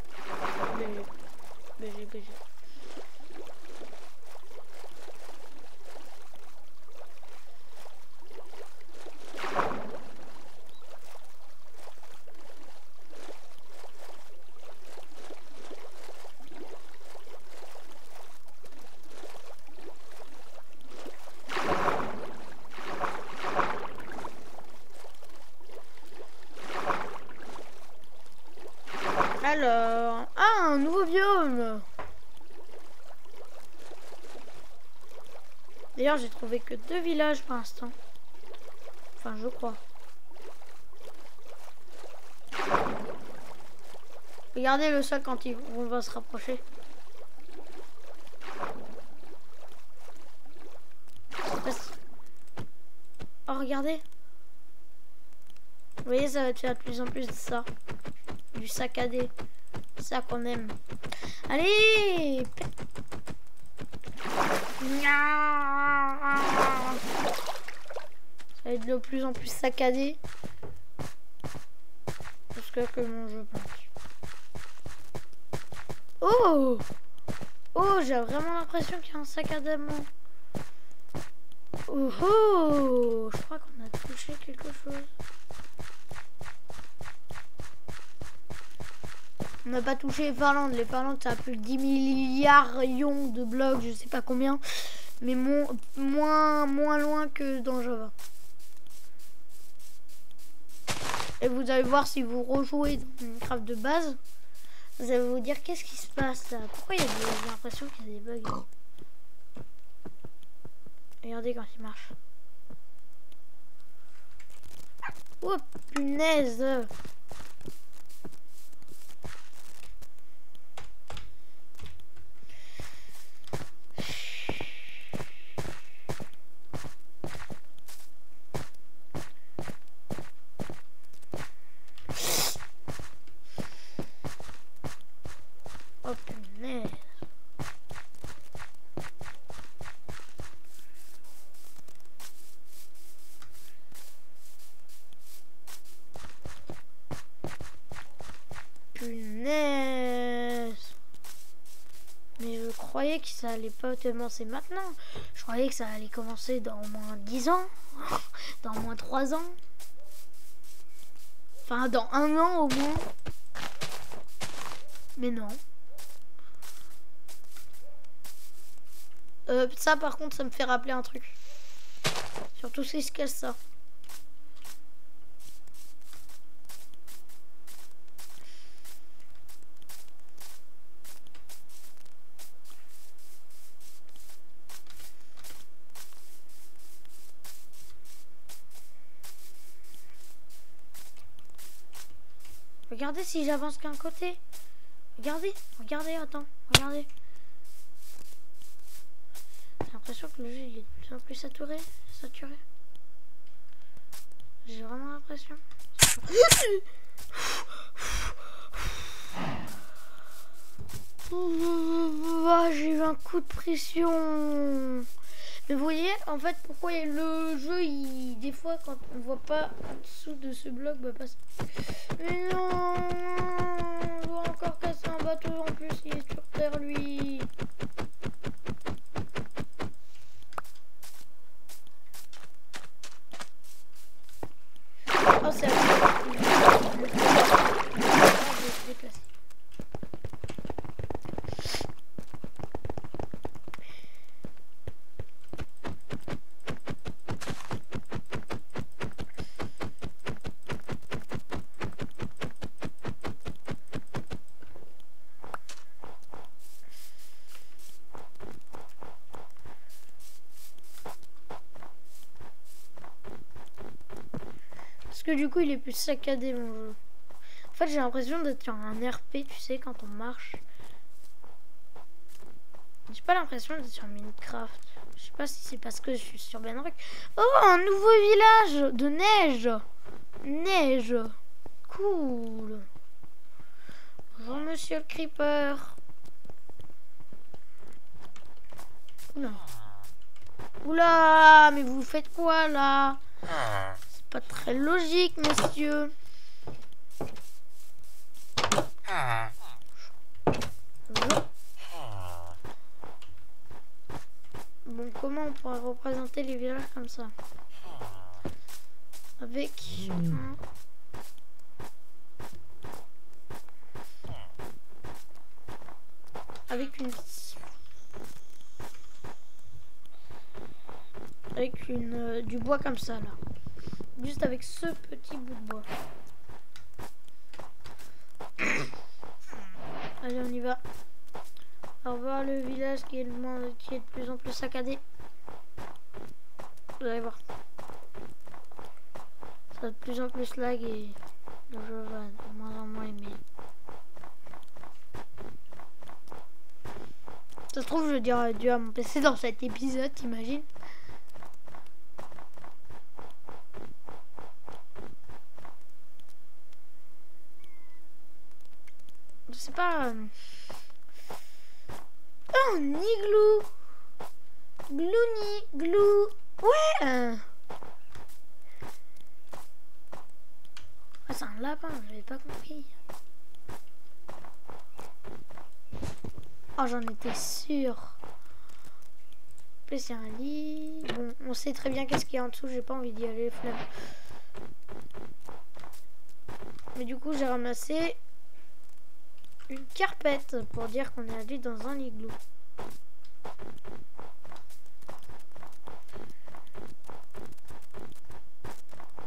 Alors, un nouveau biome. D'ailleurs, j'ai trouvé que 2 villages pour l'instant. Enfin, je crois. Regardez le sol quand on va se rapprocher. Oh, regardez. Vous voyez, ça va te faire de plus en plus de ça. Du saccadé. Ça qu'on aime. Allez! Ça va être de plus en plus saccadé. Parce que mon jeu pense. Oh! Oh, j'ai vraiment l'impression qu'il y a un saccadement. Oh, oh! Je crois qu'on a touché quelque chose. On n'a pas touché les Farlandes. Les Farlandes, ça a plus de 10 milliards de blocs, je sais pas combien. Mais moins loin que dans Java. Et vous allez voir si vous rejouez dans Minecraft de base. Vous allez vous dire qu'est-ce qui se passe là. Pourquoi j'ai l'impression qu'il y a des bugs. Regardez quand il marche. Oh punaise. Oh punaise. Punaise. Mais je croyais que ça allait pas commencer maintenant. Je croyais que ça allait commencer dans au moins 10 ans. Dans au moins 3 ans. Enfin, dans 1 an au moins. Mais non. Ça, par contre, ça me fait rappeler un truc. Surtout si se casse ça. Regardez si j'avance qu'un côté. Regardez, regardez, attends, regardez. J'ai l'impression que le jeu il est de plus en plus saturé. J'ai vraiment l'impression. J'ai eu un coup de pression. Mais vous voyez, en fait, pourquoi le jeu, des fois, quand on voit pas en dessous de ce bloc, bah passe. Mais non, je dois encore casser un bateau en plus, il est sur terre, lui. Oh, c'est à je vais se déplacer. Parce que du coup, il est plus saccadé, mon jeu. En fait, j'ai l'impression d'être sur un RP, tu sais, quand on marche. J'ai pas l'impression d'être sur Minecraft. Je sais pas si c'est parce que je suis sur Bedrock. Oh, un nouveau village de neige. Neige. Cool. Bonjour, monsieur le creeper. Oula. Oula, mais vous faites quoi, là? C'est pas très logique, monsieur. Bon, comment on pourrait représenter les villages comme ça? Avec du bois comme ça là. Juste avec ce petit bout de bois. Allez, on y va. Au revoir le village qui est de plus en plus saccadé. Vous allez voir. Ça va de plus en plus lag et le jeu va de moins en moins aimer. Ça se trouve, je dirais dû à mon PC dans cet épisode, t'imagines? Je sais pas. Oh, Niglou. Glouni, glou. Ouais. Ah, c'est un lapin, j'avais pas compris. Oh, j'en étais sûre. En plus, il y a un lit. Bon, on sait très bien qu'est-ce qu'il y a en dessous. J'ai pas envie d'y aller, flemme. Mais du coup, j'ai ramassé une carpette pour dire qu'on est allé dans un igloo.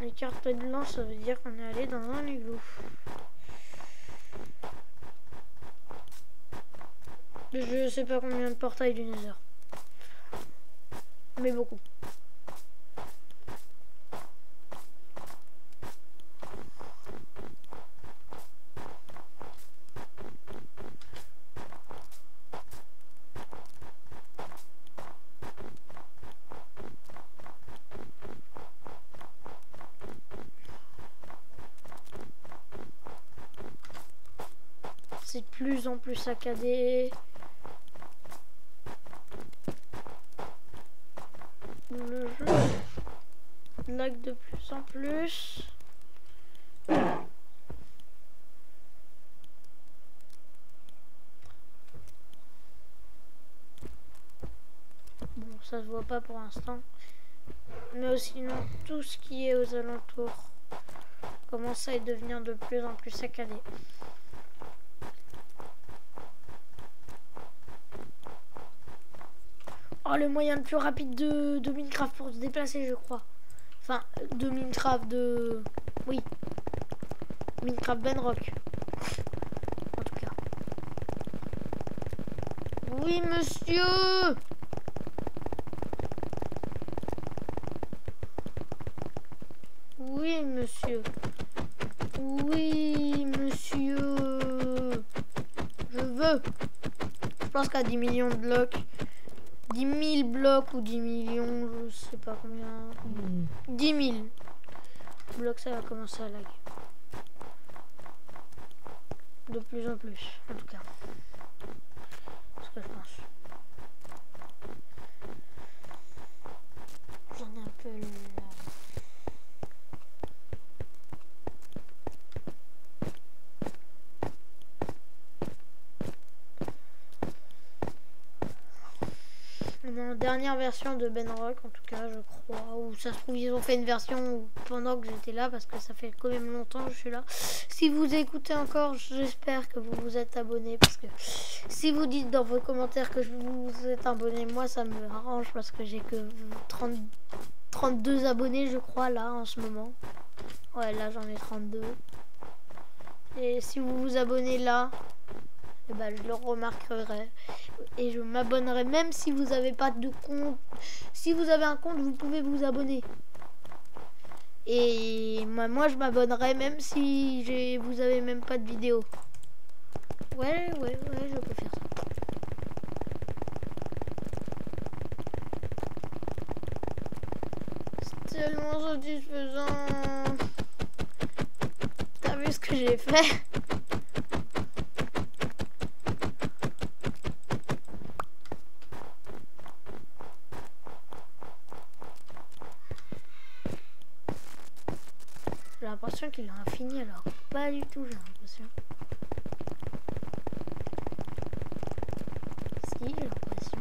Les carpettes blanches, ça veut dire qu'on est allé dans un igloo. Je sais pas combien de portails du Nether. Mais beaucoup. C'est de plus en plus saccadé. Le jeu lag de plus en plus. Bon, ça se voit pas pour l'instant. Mais sinon, tout ce qui est aux alentours commence à devenir de plus en plus saccadé. Oh, le moyen le plus rapide de Minecraft pour se déplacer, je crois. Enfin, de Minecraft, de... Oui. Minecraft Bedrock. En tout cas. Oui, monsieur! Oui, monsieur. Oui, monsieur. Je veux. Je pense qu'à 10 millions de blocs, 10 000 blocs ou 10 millions, je sais pas combien. 10 000 blocs, ça va commencer à lag. De plus en plus, en tout cas. C'est ce que je pense. J'en ai un peu là. Dernière version de Bedrock, en tout cas, je crois. Ou ça se trouve, ils ont fait une version pendant que j'étais là, parce que ça fait quand même longtemps que je suis là. Si vous écoutez encore, j'espère que vous vous êtes abonné, parce que si vous dites dans vos commentaires que vous êtes abonné, moi ça me arrange, parce que j'ai que 32 abonnés, je crois, là, en ce moment. Ouais, là, j'en ai 32. Et si vous vous abonnez là, eh ben, je le remarquerai et je m'abonnerai même si vous n'avez pas de compte. Si vous avez un compte, vous pouvez vous abonner. Et moi je m'abonnerai même si vous avez même pas de vidéo. Ouais, je peux faire ça. C'est tellement satisfaisant. T'as vu ce que j'ai fait? J'ai l'impression qu'il a infini, alors pas du tout, j'ai l'impression. Si, j'ai l'impression.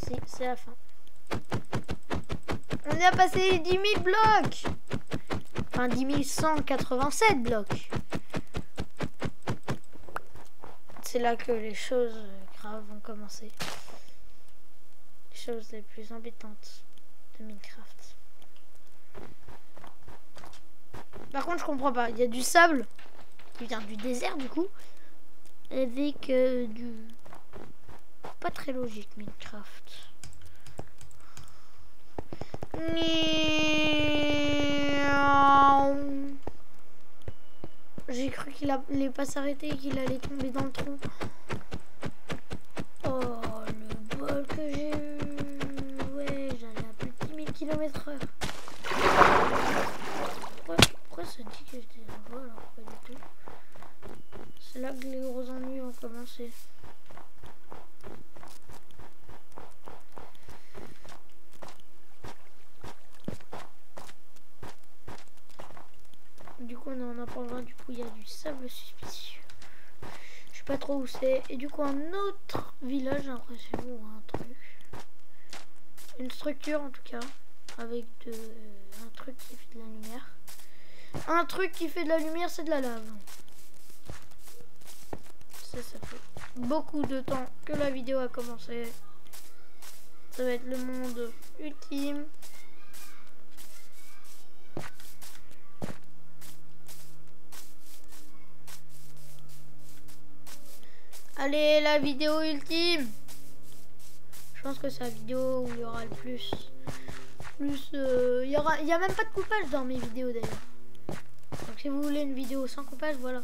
Si, c'est la fin. On a passé les 10 000 blocs. Enfin, 10 187 blocs. C'est là que les choses graves vont commencer. Les choses les plus embêtantes de Minecraft. Par contre, je comprends pas. Il y a du sable qui vient du désert, du coup. Avec du... Pas très logique, Minecraft. J'ai cru qu'il allait pas s'arrêter et qu'il allait tomber dans le trou. Oh, le bol que j'ai eu. Ouais, j'allais à plus de 10 000 km/h. Pourquoi ça dit que j'étais en vol alors pas du tout? C'est là que les gros ennuis vont commencer. Du coup on est en apprendant, du coup il y a du sable suspicieux. Je sais pas trop où c'est. Et du coup un autre village, j'ai l'impression, ou un truc. Une structure en tout cas. Avec un truc qui fait de la lumière. Un truc qui fait de la lumière, c'est de la lave. Ça fait beaucoup de temps que la vidéo a commencé. Ça va être le monde ultime. Allez, la vidéo ultime. Je pense que c'est la vidéo où il y aura le plus. Il y a même pas de coupage dans mes vidéos d'ailleurs. Donc si vous voulez une vidéo sans coupage, voilà.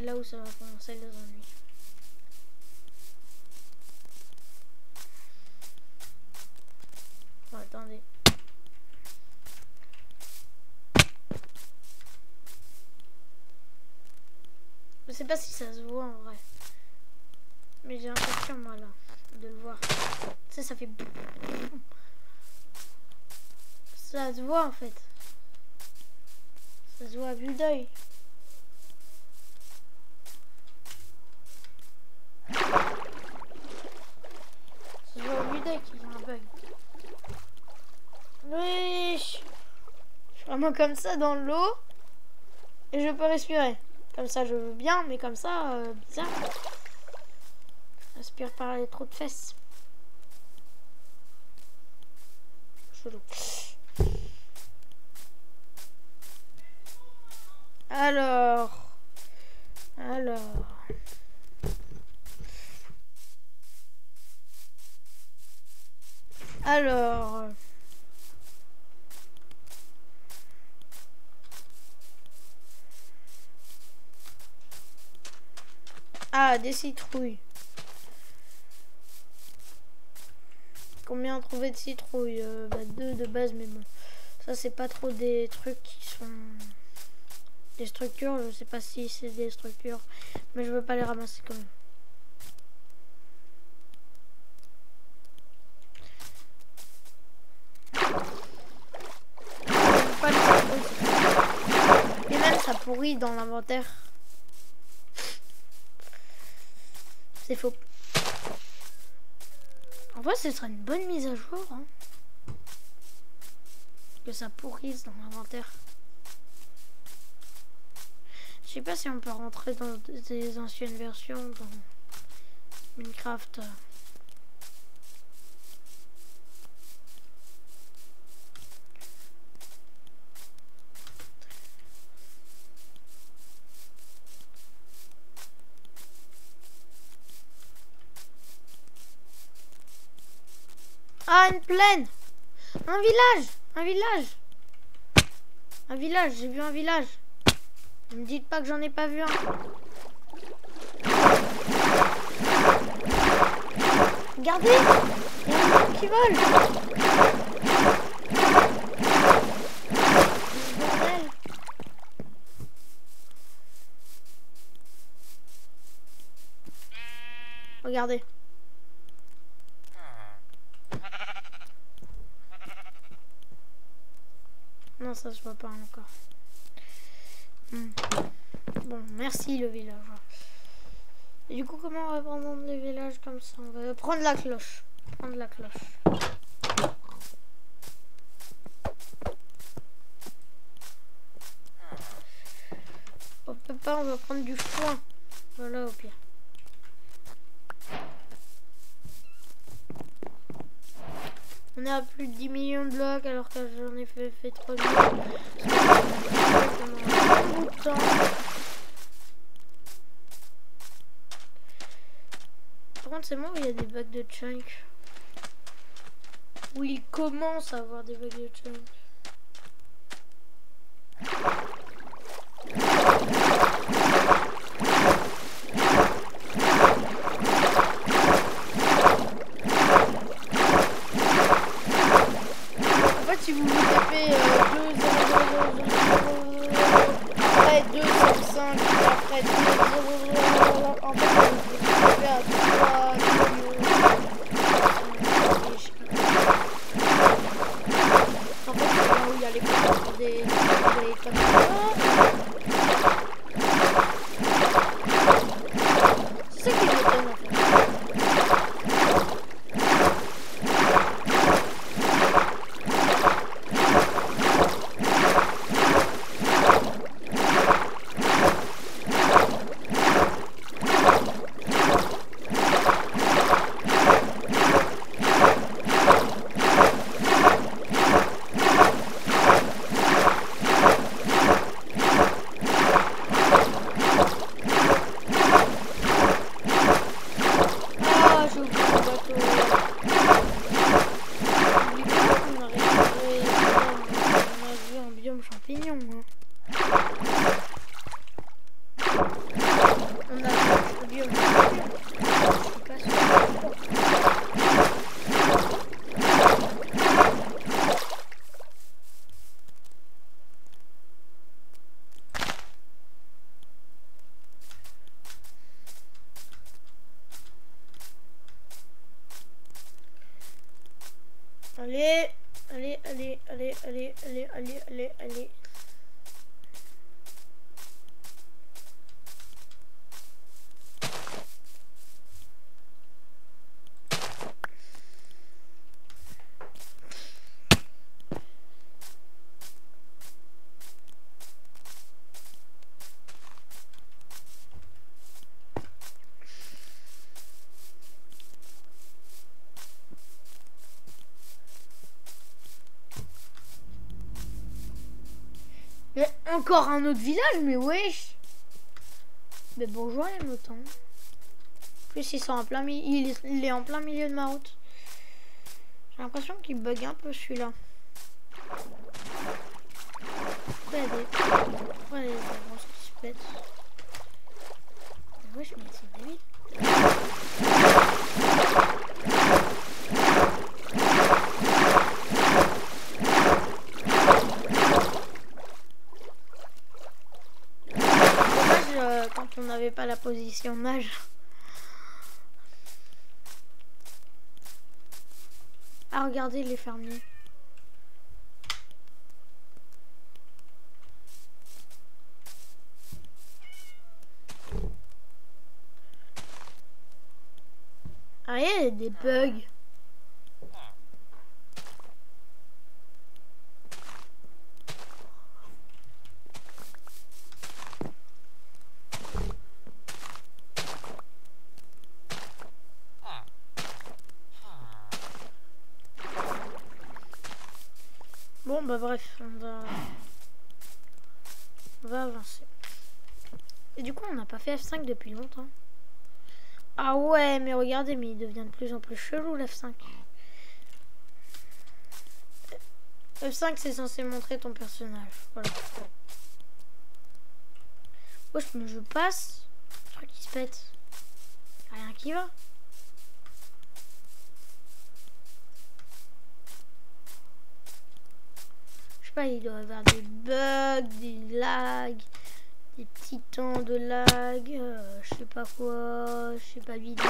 là où ça va commencer les ennuis. Bon, attendez. Je sais pas si ça se voit en vrai. Mais j'ai l'impression moi là de le voir. Tu sais, ça fait... Ça se voit en fait. Ça se voit à vue d'œil. Ça se voit à vue d'œil qu'il y a un bug. Oui. Je suis vraiment comme ça dans l'eau. Et je peux respirer. Comme ça je veux bien, mais comme ça, bizarre. Je respire par les trous de fesses. Chelou. Alors. Ah, des citrouilles. Combien trouver de citrouilles? 2 de base, mais bon. Ça, c'est pas trop des trucs qui sont... Des structures, je sais pas si c'est des structures. Mais je veux pas les ramasser quand même. Pas les citrouilles. Et même, ça pourrit dans l'inventaire. C'est faux. En vrai, ce serait une bonne mise à jour. Hein. Que ça pourrisse dans l'inventaire. Je sais pas si on peut rentrer dans des anciennes versions dans Minecraft. Ah, une plaine! Un village! Un village! Un village, j'ai vu un village. Ne me dites pas que j'en ai pas vu un. Regardez! Il y a un monde qui vole! Bordel! Regardez. Non, ça se voit pas encore. Bon, merci le village. Et du coup, comment on va prendre les villages comme ça? On va prendre la cloche. Prendre la cloche. On peut pas, on va prendre du foin. Voilà, au pire. On est à plus de 10 millions de blocs alors que j'en ai fait 3 millions. Par contre, c'est moi où il y a des bacs de chunk. Où il commence à avoir des bacs de chunk. Si vous vous tapez 2, 0, 0, 0, 0, après 2, 5, après 2, 0, 0, en fait, vous tapez à 3, 0, en fait, c'est là où il y a les points des comme ça. C'est ça qui m'étonne en fait. Allez, allez, allez, allez, allez, allez, allez, allez, allez. Mais encore un autre village, mais wesh. Mais bonjour les moutons. En plus ils sont en plein il est en plein milieu de ma route. J'ai l'impression qu'il bug un peu celui-là. Pourquoi il y a des... Pourquoi il y a des grosses qui se pètent? Mais wesh, mais ils sont débiles. Quand on n'avait pas la position nage. Ah, regardez les fermiers. Ah, il y a des bugs. Bon, bah bref, on va avancer. Et du coup, on n'a pas fait F5 depuis longtemps. Ah ouais, mais regardez, mais il devient de plus en plus chelou l'F5. F5, c'est censé montrer ton personnage. Voilà. Wesh, mais je passe. Je crois qu'il se pète. Y'a rien qui va. Je sais pas, il doit y avoir des bugs, des lags, des petits temps de lag, je sais pas quoi, je sais pas vidéo.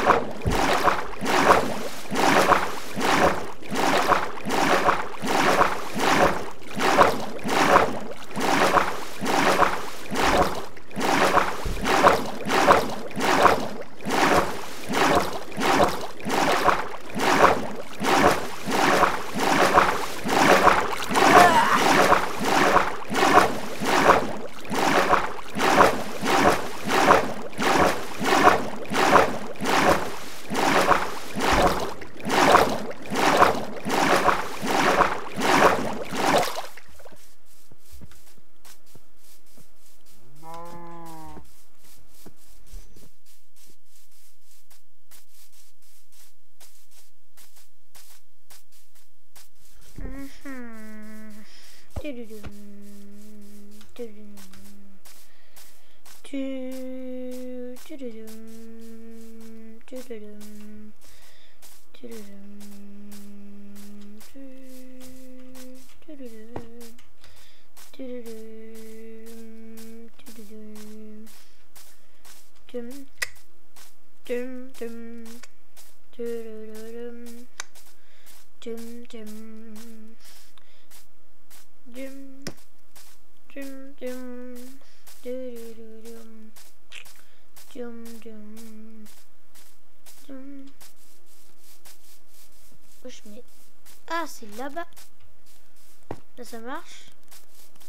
Ah, c'est là-bas. Là, ça marche.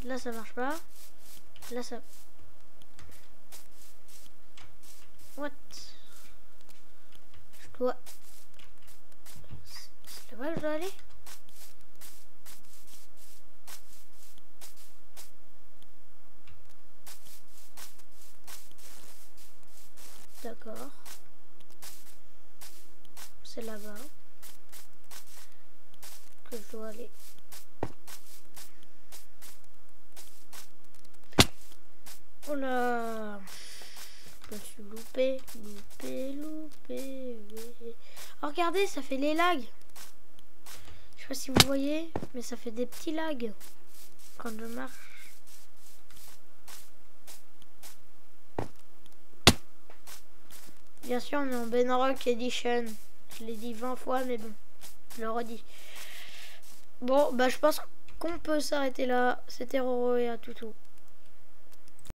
Là, ça marche pas. Là, ça... What? Je dois... C'est là-bas que je dois aller? D'accord. C'est là-bas que je dois aller. Oh là! Je me suis loupé. Oh, regardez, ça fait les lags. Je sais pas si vous voyez, mais ça fait des petits lags quand je marche. Bien sûr, on est en Benrock Edition. Je l'ai dit 20 fois, mais bon, je le redis. Bon, bah je pense qu'on peut s'arrêter là. C'était Roro et à Toutou.